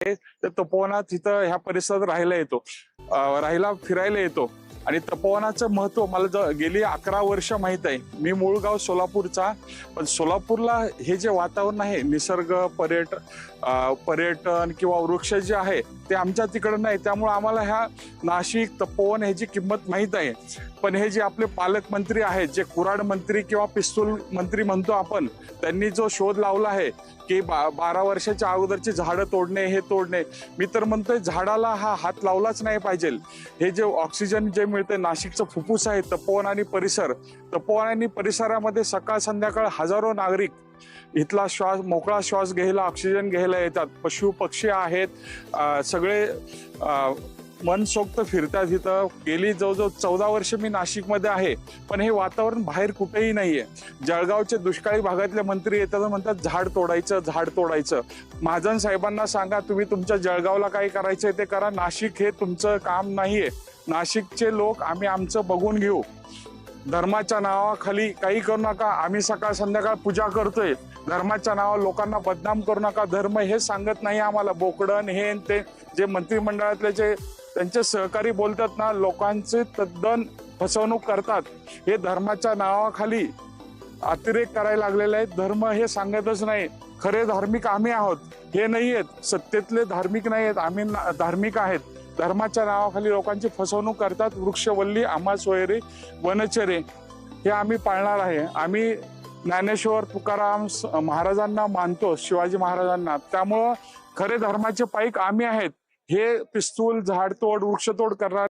तर तपोवनात तिथं ह्या परिसरात राहायला फिरायला येतो आणि तपोवनाचं महत्व मला गेली 11 वर्ष माहित आहे। मी मूळ गाव सोलापूरचा, पण सोलापूरला हे जे वातावरण आहे निसर्ग पर्यटन किंवा वृक्ष जे आहे ते आमच्या तिकडे नाही, त्यामुळे आम्हाला ह्या नाशिक तपोवन ह्याची किंमत माहीत आहे। पण हे जे आपले पालकमंत्री आहेत, जे कुऱ्हाड मंत्री किंवा पिस्तूल मंत्री म्हणतो आपण, त्यांनी जो शोध लावला आहे की 12 वर्षाच्या अगोदरची झाडं तोडणे, हे तोडणे, मी तर म्हणतोय झाडाला हा हात लावलाच नाही पाहिजे। हे जे ऑक्सिजन जे मिळते, नाशिकचं फुफ्फुस आहे तपोवन आणि परिसर, तपोवन आणि परिसरामध्ये सकाळ संध्याकाळ हजारो नागरिक इथला मोकळा श्वास घ्यायला, ऑक्सिजन घ्यायला येतात। पशु पक्षी आहेत, सगळे मनसोक्त फिरतात इथं। गेली जवळजवळ 14 वर्ष मी नाशिकमध्ये आहे, पण हे वातावरण बाहेर कुठेही नाहीये। जळगावचे दुष्काळी भागातले मंत्री येतात म्हणतात झाड तोडायचं। महाजन साहेबांना सांगा तुम्ही तुमच्या जळगावला काय करायचंय ते करा, नाशिक हे तुमचं काम नाहीये। नाशिकचे लोक आम्ही आमचं बघून घेऊ, धर्माच्या नावाखाली काही करू नका। आम्ही सकाळ संध्याकाळ पूजा करतोय, धर्माच्या नावावर लोकांना बदनाम करू नका। धर्म हे सांगत नाही आम्हाला। बोकडण हे ते जे मंत्रिमंडळातले जे त्यांचे सहकारी बोलतात ना, लोकांचे तद्दन फसवणूक करतात। हे धर्माच्या नावाखाली अतिरेक करायला लागलेले आहेत। धर्म हे सांगतच नाही। खरे धार्मिक आम्ही आहोत, हे नाही आहेत। सत्तेतले धार्मिक नाही आहेत, आम्ही धार्मिक आहेत। धर्माच्या नावाखाली लोकांची फसवणूक करतात। वृक्षवल्ली, आम्हा सोयरे, वनचरे हे आम्ही पाळणार आहे। आम्ही ज्ञानेश्वर तुकाराम महाराजांना मानतो, शिवाजी महाराजांना, त्यामुळं खरे धर्माचे पाईक आम्ही आहेत। हे पिस्तूल, झाडतोड, वृक्षतोड करणार